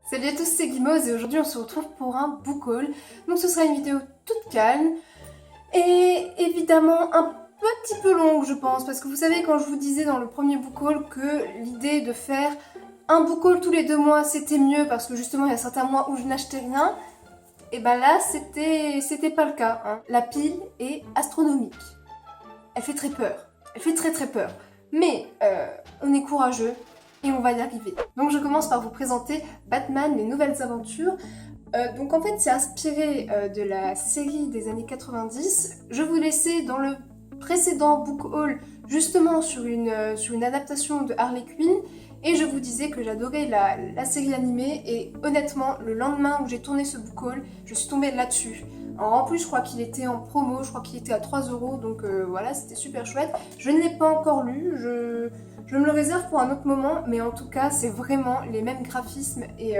Salut à tous, c'est Guimauve et aujourd'hui on se retrouve pour un book haul. Donc ce sera une vidéo toute calme et évidemment un petit peu longue je pense, parce que vous savez quand je vous disais dans le premier book haul que l'idée de faire un book haul tous les 2 mois c'était mieux parce que justement il y a certains mois où je n'achetais rien, et ben là c'était pas le cas, hein. La pile est astronomique. Elle fait très peur, elle fait très peur, mais on est courageux et on va y arriver. Donc je commence par vous présenter Batman, les nouvelles aventures. Donc en fait c'est inspiré de la série des années 90. Je vous laissais dans le précédent book haul justement sur une adaptation de Harley Quinn, et je vous disais que j'adorais la série animée, et honnêtement le lendemain où j'ai tourné ce book haul, je suis tombée là-dessus. Alors, en plus je crois qu'il était en promo, je crois qu'il était à 3 €, donc voilà, c'était super chouette. Je ne l'ai pas encore lu, je me le réserve pour un autre moment, mais en tout cas c'est vraiment les mêmes graphismes et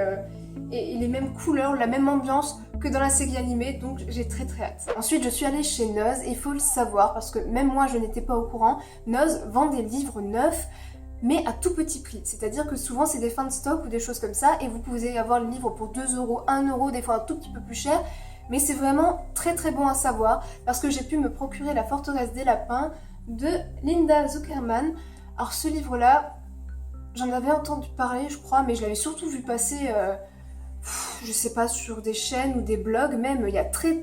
les mêmes couleurs, la même ambiance que dans la série animée, donc j'ai très hâte. Ensuite je suis allée chez Noz, et il faut le savoir parce que même moi je n'étais pas au courant, Noz vend des livres neufs mais à tout petit prix, c'est-à-dire que souvent c'est des fins de stock ou des choses comme ça, et vous pouvez avoir le livre pour 2 €, 1 €, des fois un tout petit peu plus cher, mais c'est vraiment très bon à savoir parce que j'ai pu me procurer La Forteresse des Lapins de Linda Zuckerman. Alors ce livre-là, j'en avais entendu parler je crois, mais je l'avais surtout vu passer, je sais pas, sur des chaînes ou des blogs même, il y a très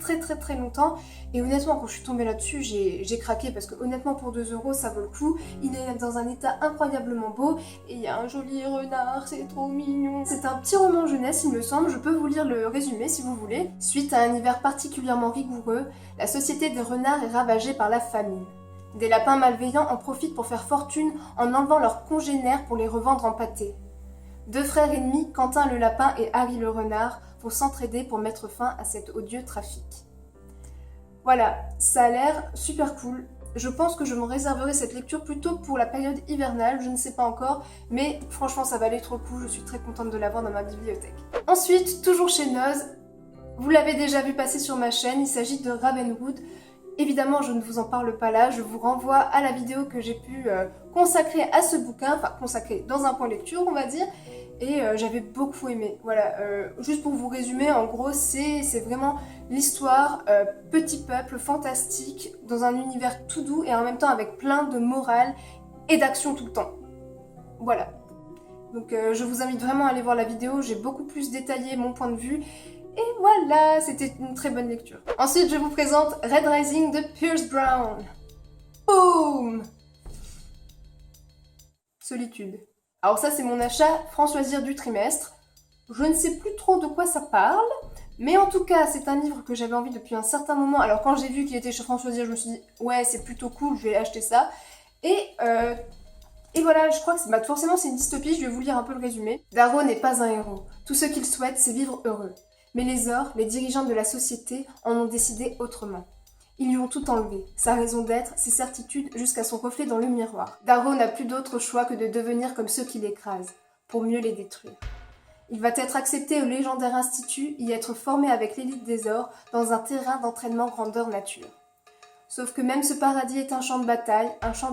longtemps. Et honnêtement quand je suis tombée là-dessus, j'ai craqué parce que honnêtement pour 2 € ça vaut le coup. Il est dans un état incroyablement beau et il y a un joli renard, c'est trop mignon. C'est un petit roman jeunesse il me semble, je peux vous lire le résumé si vous voulez. Suite à un hiver particulièrement rigoureux, la société des renards est ravagée par la famine. Des lapins malveillants en profitent pour faire fortune en enlevant leurs congénères pour les revendre en pâté. Deux frères ennemis, Quentin le lapin et Harry le renard, vont s'entraider pour mettre fin à cet odieux trafic. Voilà, ça a l'air super cool. Je pense que je me réserverai cette lecture plutôt pour la période hivernale, je ne sais pas encore, mais franchement ça valait trop le coup, je suis très contente de l'avoir dans ma bibliothèque. Ensuite, toujours chez Noz, vous l'avez déjà vu passer sur ma chaîne, il s'agit de Ravenwood. Évidemment, je ne vous en parle pas là, je vous renvoie à la vidéo que j'ai pu consacrer à ce bouquin, enfin consacrer dans un point lecture on va dire, et j'avais beaucoup aimé. Voilà, juste pour vous résumer, en gros c'est vraiment l'histoire petit peuple fantastique dans un univers tout doux et en même temps avec plein de morale et d'action tout le temps. Voilà. Donc je vous invite vraiment à aller voir la vidéo, j'ai beaucoup plus détaillé mon point de vue. Et voilà, c'était une très bonne lecture. Ensuite, je vous présente Red Rising de Pierce Brown. Boum! Solitude. Alors ça, c'est mon achat franc-choisir du trimestre. Je ne sais plus trop de quoi ça parle, mais en tout cas, c'est un livre que j'avais envie depuis un certain moment. Alors quand j'ai vu qu'il était chez franc-choisir, je me suis dit, ouais, c'est plutôt cool, je vais acheter ça. Et voilà, je crois que forcément c'est une dystopie, je vais vous lire un peu le résumé. Darrow n'est pas un héros. Tout ce qu'il souhaite, c'est vivre heureux. Mais les Ors, les dirigeants de la société, en ont décidé autrement. Ils lui ont tout enlevé, sa raison d'être, ses certitudes, jusqu'à son reflet dans le miroir. Darrow n'a plus d'autre choix que de devenir comme ceux qui l'écrasent, pour mieux les détruire. Il va être accepté au légendaire institut, y être formé avec l'élite des Ors, dans un terrain d'entraînement grandeur nature. Sauf que même ce paradis est un champ de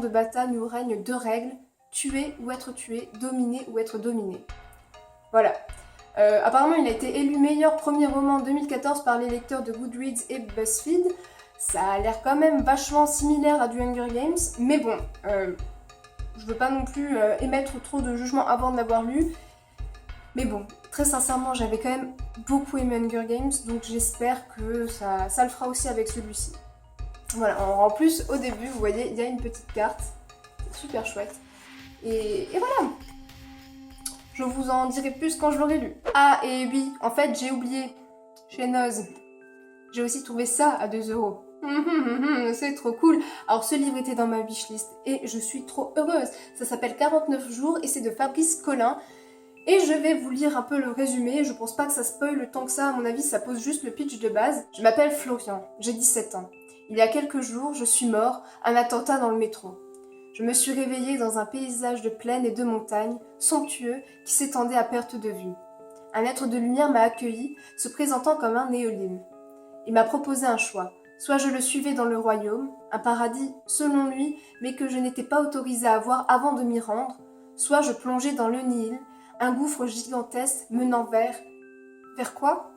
bataille où règnent 2 règles, tuer ou être tué, dominer ou être dominé. Voilà. Apparemment, il a été élu meilleur premier roman en 2014 par les lecteurs de Goodreads et BuzzFeed. Ça a l'air quand même vachement similaire à du Hunger Games, mais bon, je veux pas non plus émettre trop de jugement avant de l'avoir lu. Mais bon, très sincèrement, j'avais quand même beaucoup aimé Hunger Games, donc j'espère que ça le fera aussi avec celui-ci. Voilà, en plus, au début, vous voyez, il y a une petite carte, c'est super chouette. Et voilà. Je vous en dirai plus quand je l'aurai lu. Ah, et oui, en fait, j'ai oublié. Chez Noz, j'ai aussi trouvé ça à 2 €. C'est trop cool. Alors, ce livre était dans ma wishlist et je suis trop heureuse. Ça s'appelle 49 jours et c'est de Fabrice Collin. Et je vais vous lire un peu le résumé. Je pense pas que ça spoil tant que ça. À mon avis, ça pose juste le pitch de base. Je m'appelle Florian. J'ai 17 ans. Il y a quelques jours, je suis mort. Un attentat dans le métro. Je me suis réveillée dans un paysage de plaine et de montagne, somptueux, qui s'étendait à perte de vue. Un être de lumière m'a accueilli, se présentant comme un néolyme. Il m'a proposé un choix. Soit je le suivais dans le royaume, un paradis selon lui, mais que je n'étais pas autorisée à voir avant de m'y rendre, soit je plongeais dans le Nil, un gouffre gigantesque menant vers... Vers quoi?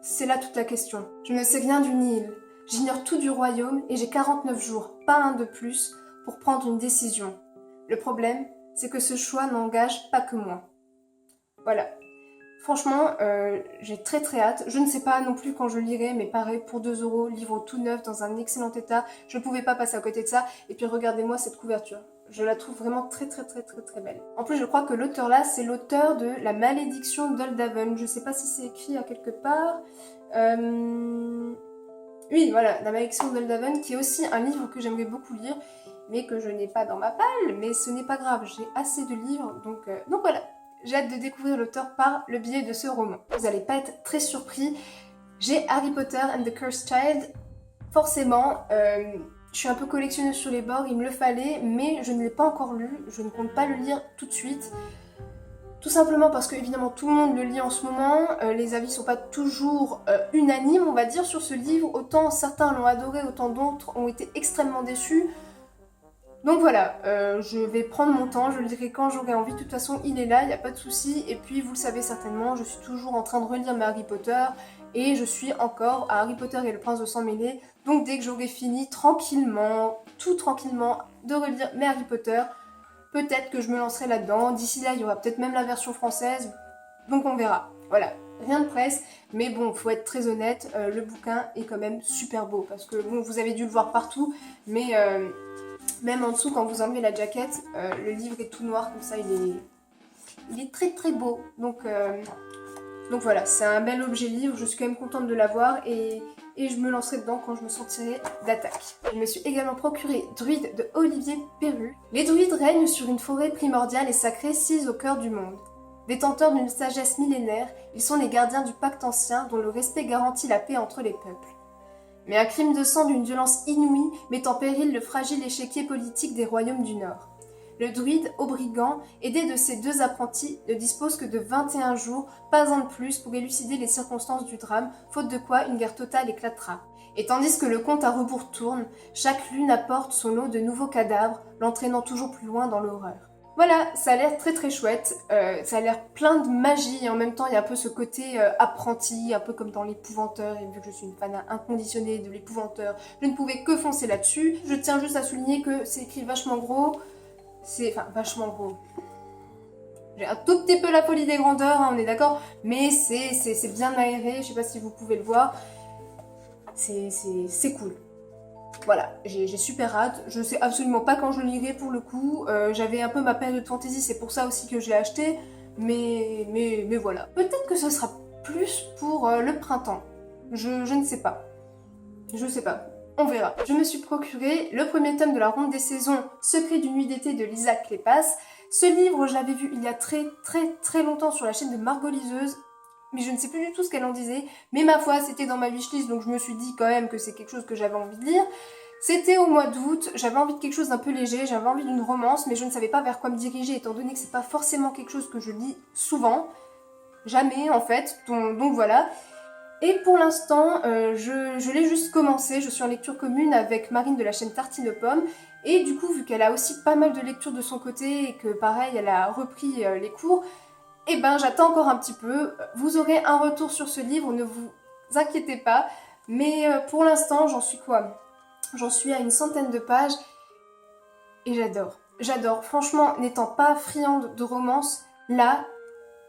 C'est là toute la question. Je ne sais rien du Nil, j'ignore tout du royaume et j'ai 49 jours, pas un de plus, pour prendre une décision. Le problème, c'est que ce choix n'engage pas que moi. Voilà. Franchement, j'ai très très hâte. Je ne sais pas non plus quand je lirai, mais pareil, pour 2 €, livre tout neuf, dans un excellent état. Je ne pouvais pas passer à côté de ça. Et puis regardez-moi cette couverture. Je la trouve vraiment très très très très très belle. En plus, je crois que l'auteur là, c'est l'auteur de La Malédiction d'Oldaven. Je ne sais pas si c'est écrit à quelque part. Oui, voilà, La Malédiction d'Oldaven, qui est aussi un livre que j'aimerais beaucoup lire, mais que je n'ai pas dans ma palle. Mais ce n'est pas grave, j'ai assez de livres, donc voilà. J'ai hâte de découvrir l'auteur par le biais de ce roman. Vous n'allez pas être très surpris. J'ai Harry Potter and the Cursed Child. Forcément, je suis un peu collectionneuse sur les bords, il me le fallait, mais je ne l'ai pas encore lu. Je ne compte pas le lire tout de suite. Tout simplement parce que, évidemment, tout le monde le lit en ce moment. Les avis ne sont pas toujours unanimes, on va dire, sur ce livre. Autant certains l'ont adoré, autant d'autres ont été extrêmement déçus. Donc voilà, je vais prendre mon temps, je le dirai quand j'aurai envie, de toute façon il est là, il n'y a pas de souci. Et puis vous le savez certainement, je suis toujours en train de relire mes Harry Potter et je suis encore à Harry Potter et le Prince de Sang Mêlé. Donc dès que j'aurai fini tranquillement, tout tranquillement, de relire mes Harry Potter, peut-être que je me lancerai là-dedans. D'ici là, il y aura peut-être même la version française, donc on verra. Voilà, rien de presse, mais bon, faut être très honnête, le bouquin est quand même super beau. Parce que bon, vous avez dû le voir partout, mais... même en dessous, quand vous enlevez la jaquette, le livre est tout noir, comme ça il est très très beau. Donc voilà, c'est un bel objet livre, je suis quand même contente de l'avoir et je me lancerai dedans quand je me sentirai d'attaque. Je me suis également procuré Druide de Olivier Perru. Les druides règnent sur une forêt primordiale et sacrée sise au cœur du monde. Détenteurs d'une sagesse millénaire, ils sont les gardiens du pacte ancien dont le respect garantit la paix entre les peuples. Mais un crime de sang d'une violence inouïe met en péril le fragile échiquier politique des royaumes du Nord. Le druide, Aubrigand, aidé de ses 2 apprentis, ne dispose que de 21 jours, pas un de plus, pour élucider les circonstances du drame, faute de quoi une guerre totale éclatera. Et tandis que le compte à rebours tourne, chaque lune apporte son lot de nouveaux cadavres, l'entraînant toujours plus loin dans l'horreur. Voilà, ça a l'air très très chouette, ça a l'air plein de magie et en même temps il y a un peu ce côté apprenti, un peu comme dans l'Épouvanteur, et vu que je suis une fan inconditionnée de l'Épouvanteur, je ne pouvais que foncer là-dessus. Je tiens juste à souligner que c'est écrit vachement gros, enfin vachement gros. J'ai un tout petit peu la folie des grandeurs, hein, on est d'accord, mais c'est bien aéré, je sais pas si vous pouvez le voir, c'est cool. Voilà, j'ai super hâte, je sais absolument pas quand je le lirai pour le coup, j'avais un peu ma période fantasy, c'est pour ça aussi que je l'ai acheté, mais voilà. Peut-être que ce sera plus pour le printemps, je ne sais pas, on verra. Je me suis procuré le premier tome de la Ronde des Saisons, Secret d'une nuit d'été de Lisa Kleypas. Ce livre, je l'avais vu il y a très très très longtemps sur la chaîne de Margot Liseuse, mais je ne sais plus du tout ce qu'elle en disait, mais ma foi c'était dans ma wishlist donc je me suis dit quand même que c'est quelque chose que j'avais envie de lire. C'était au mois d'août, j'avais envie de quelque chose d'un peu léger, j'avais envie d'une romance, mais je ne savais pas vers quoi me diriger étant donné que c'est pas forcément quelque chose que je lis souvent, jamais en fait, donc voilà. Et pour l'instant, je l'ai juste commencé, je suis en lecture commune avec Marine de la chaîne Tartine aux Pommes, et du coup vu qu'elle a aussi pas mal de lectures de son côté et que pareil elle a repris les cours, eh ben j'attends encore un petit peu, vous aurez un retour sur ce livre, ne vous inquiétez pas, mais pour l'instant j'en suis quoi? J'en suis à une centaine de pages et j'adore, franchement n'étant pas friande de romance, là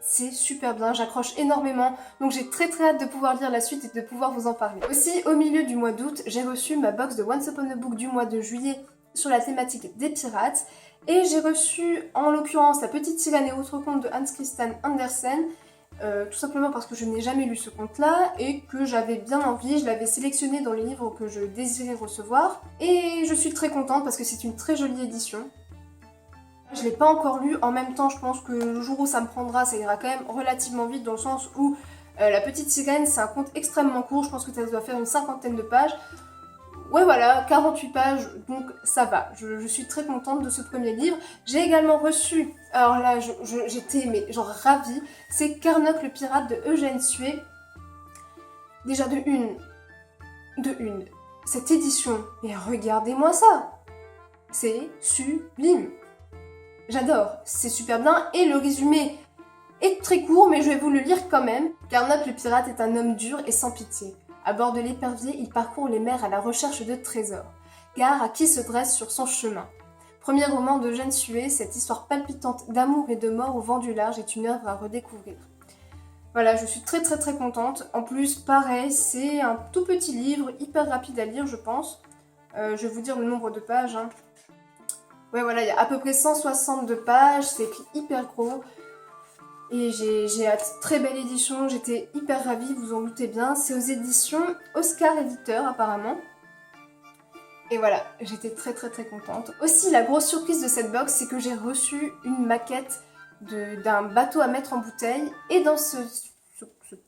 c'est super bien, j'accroche énormément, donc j'ai très hâte de pouvoir lire la suite et de pouvoir vous en parler. Aussi au milieu du mois d'août, j'ai reçu ma box de Once Upon a Book du mois de juillet sur la thématique des pirates. Et j'ai reçu, en l'occurrence, La Petite Sirène et autres contes de Hans Christian Andersen, tout simplement parce que je n'ai jamais lu ce conte-là et que j'avais bien envie, je l'avais sélectionné dans les livres que je désirais recevoir. Et je suis très contente parce que c'est une très jolie édition. Je ne l'ai pas encore lu, en même temps je pense que le jour où ça me prendra, ça ira quand même relativement vite dans le sens où La Petite Sirène c'est un conte extrêmement court, je pense que ça doit faire une 50aine de pages. Ouais voilà, 48 pages, donc ça va. Je suis très contente de ce premier livre. J'ai également reçu, alors là j'étais mais genre ravie, c'est Carnock le pirate de Eugène Sué. Déjà de une, cette édition, mais regardez-moi ça, c'est sublime. J'adore, c'est super bien et le résumé est très court, mais je vais vous le lire quand même. Carnot le pirate est un homme dur et sans pitié. À bord de l'épervier, il parcourt les mers à la recherche de trésors. Gare à qui se dresse sur son chemin. Premier roman de Jeanne Sué, cette histoire palpitante d'amour et de mort au vent du large est une œuvre à redécouvrir. Voilà, je suis très contente. En plus, pareil, c'est un tout petit livre, hyper rapide à lire, je pense. Je vais vous dire le nombre de pages. Hein. Ouais, voilà, il y a à peu près 162 pages, c'est écrit hyper gros. Et j'ai hâte, très belle édition, j'étais hyper ravie, vous en doutez bien. C'est aux éditions Oscar Éditeur, apparemment. Et voilà, j'étais très contente. Aussi, la grosse surprise de cette box, c'est que j'ai reçu une maquette d'un bateau à mettre en bouteille. Et dans ce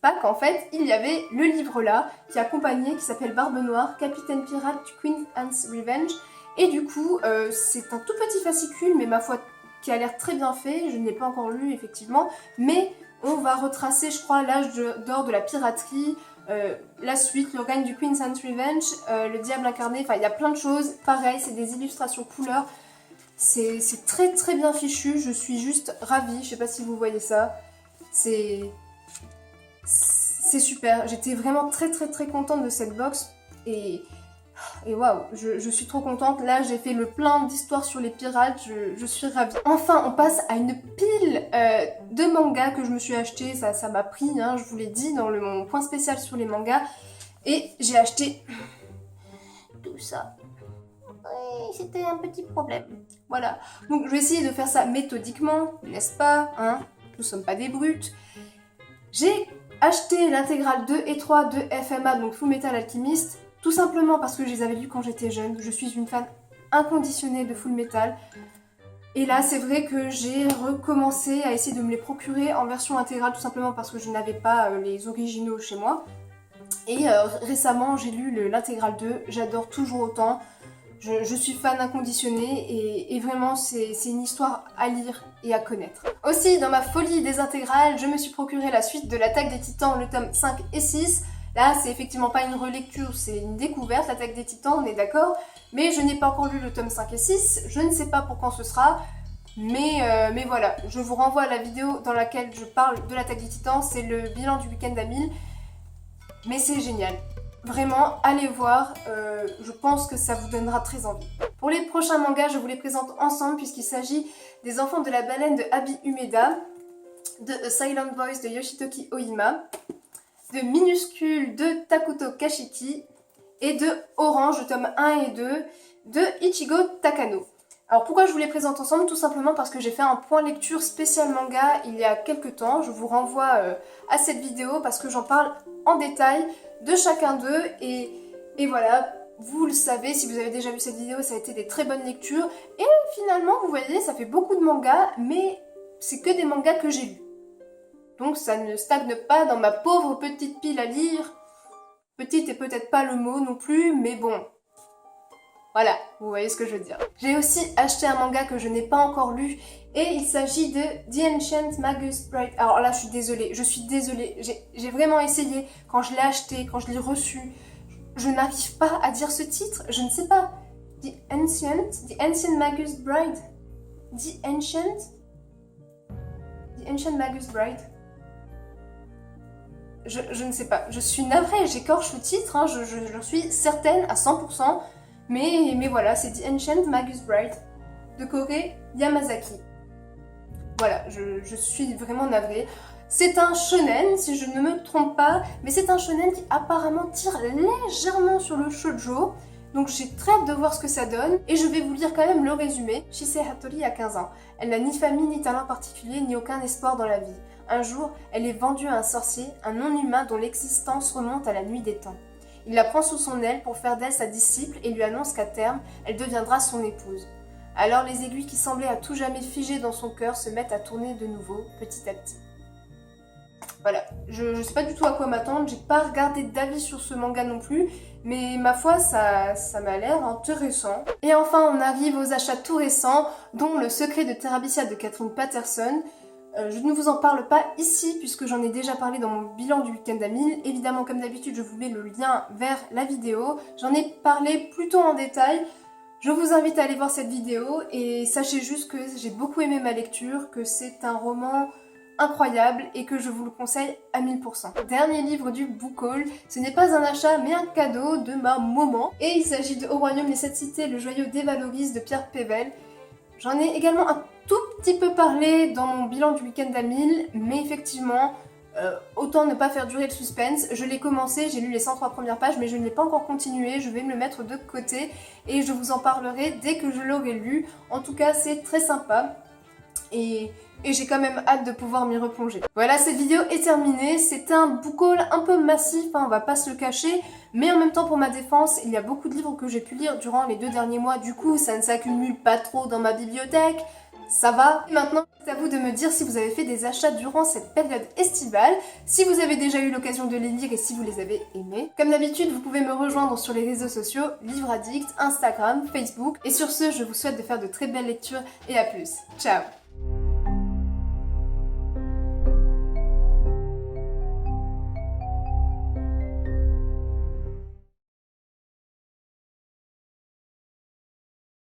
pack, en fait, il y avait le livre là, qui accompagnait, qui s'appelle Barbe Noire, Capitaine Pirate du Queen Anne's Revenge. Et du coup, c'est un tout petit fascicule, mais ma foi, qui a l'air très bien fait. Je ne l'ai pas encore lu, effectivement. Mais on va retracer, je crois, l'âge d'or de la piraterie, la suite, le règne du Queen's Anne's Revenge, le diable incarné, enfin il y a plein de choses. Pareil, c'est des illustrations couleurs. C'est très bien fichu, je suis juste ravie, je sais pas si vous voyez ça. C'est super, j'étais vraiment très contente de cette box et waouh, je suis trop contente. Là, j'ai fait le plein d'histoires sur les pirates, je suis ravie. Enfin, on passe à une pile de mangas que je me suis acheté. Ça m'a pris, hein, je vous l'ai dit, dans mon point spécial sur les mangas. Et j'ai acheté tout ça. Oui, c'était un petit problème. Voilà. Donc, je vais essayer de faire ça méthodiquement, n'est-ce pas, hein? Nous sommes pas des brutes. J'ai acheté l'intégrale 2 et 3 de FMA, donc Full Metal Alchemist. Tout simplement parce que je les avais lus quand j'étais jeune. Je suis une fan inconditionnée de Full Metal. Et là, c'est vrai que j'ai recommencé à essayer de me les procurer en version intégrale, tout simplement parce que je n'avais pas les originaux chez moi. Et récemment, j'ai lu l'intégrale 2. J'adore toujours autant. Je suis fan inconditionnée et vraiment, c'est une histoire à lire et à connaître. Aussi, dans ma folie des intégrales, je me suis procuré la suite de l'Attaque des Titans, le tome 5 et 6. Là, c'est effectivement pas une relecture, c'est une découverte, l'Attaque des Titans, on est d'accord. Mais je n'ai pas encore lu le tome 5 et 6, je ne sais pas pour quand ce sera. Mais voilà, je vous renvoie à la vidéo dans laquelle je parle de l'Attaque des Titans, c'est le bilan du week-end à 1000. Mais c'est génial. Vraiment, allez voir, je pense que ça vous donnera très envie. Pour les prochains mangas, je vous les présente ensemble puisqu'il s'agit des Enfants de la baleine de Abi Umeda, de A Silent Voice de Yoshitoki Oima, de Minuscule de Takuto Kashiki et de Orange, tome 1 et 2 de Ichigo Takano. Alors pourquoi je vous les présente ensemble? Tout simplement parce que j'ai fait un point lecture spécial manga il y a quelques temps. Je vous renvoie à cette vidéo parce que j'en parle en détail de chacun d'eux et voilà, vous le savez, si vous avez déjà vu cette vidéo, ça a été des très bonnes lectures. Et finalement, vous voyez, ça fait beaucoup de mangas, mais c'est que des mangas que j'ai lus. Donc ça ne stagne pas dans ma pauvre petite pile à lire. Petite est peut-être pas le mot non plus, mais bon. Voilà, vous voyez ce que je veux dire. J'ai aussi acheté un manga que je n'ai pas encore lu et il s'agit de The Ancient Magus Bride. Alors là, je suis désolée. J'ai vraiment essayé quand je l'ai acheté, quand je l'ai reçu. Je n'arrive pas à dire ce titre, je ne sais pas. The Ancient Magus Bride. The Ancient Magus Bride. Je ne sais pas, je suis navrée, j'écorche le titre, hein, je suis certaine à 100%, mais voilà, c'est The Ancient Magus Bride de Kore Yamazaki. Voilà, je suis vraiment navrée. C'est un shonen, si je ne me trompe pas, mais c'est un shonen qui apparemment tire légèrement sur le shoujo, donc j'ai très hâte de voir ce que ça donne, et je vais vous lire quand même le résumé. Shisei Hattori a 15 ans. Elle n'a ni famille, ni talent particulier, ni aucun espoir dans la vie. Un jour, elle est vendue à un sorcier, un non-humain dont l'existence remonte à la nuit des temps. Il la prend sous son aile pour faire d'elle sa disciple et lui annonce qu'à terme, elle deviendra son épouse. Alors les aiguilles qui semblaient à tout jamais figées dans son cœur se mettent à tourner de nouveau, petit à petit. Voilà, je sais pas du tout à quoi m'attendre, j'ai pas regardé d'avis sur ce manga non plus, mais ma foi, ça m'a l'air intéressant. Et enfin, on arrive aux achats tout récents, dont Le secret de Terabithia de Catherine Patterson. Je ne vous en parle pas ici, puisque j'en ai déjà parlé dans mon bilan du week-end à 1000. Évidemment, comme d'habitude, je vous mets le lien vers la vidéo. J'en ai parlé plutôt en détail. Je vous invite à aller voir cette vidéo, et sachez juste que j'ai beaucoup aimé ma lecture, que c'est un roman incroyable et que je vous le conseille à 1000%. Dernier livre du book haul, ce n'est pas un achat mais un cadeau de ma maman. Et il s'agit de Au Royaume des Sept Cités, le joyau dévalorise de Pierre Pével. J'en ai également un tout petit peu parlé dans mon bilan du week-end à 1000, mais effectivement, autant ne pas faire durer le suspense. Je l'ai commencé, j'ai lu les 103 premières pages, mais je ne l'ai pas encore continué. Je vais me le mettre de côté et je vous en parlerai dès que je l'aurai lu. En tout cas, c'est très sympa et j'ai quand même hâte de pouvoir m'y replonger. Voilà, cette vidéo est terminée. C'était un book haul un peu massif, hein, on va pas se le cacher, mais en même temps, pour ma défense, il y a beaucoup de livres que j'ai pu lire durant les 2 derniers mois. Du coup, ça ne s'accumule pas trop dans ma bibliothèque. Ça va. Et maintenant, c'est à vous de me dire si vous avez fait des achats durant cette période estivale, si vous avez déjà eu l'occasion de les lire et si vous les avez aimés. Comme d'habitude, vous pouvez me rejoindre sur les réseaux sociaux, Livre Addict, Instagram, Facebook. Et sur ce, je vous souhaite de faire de très belles lectures et à plus. Ciao!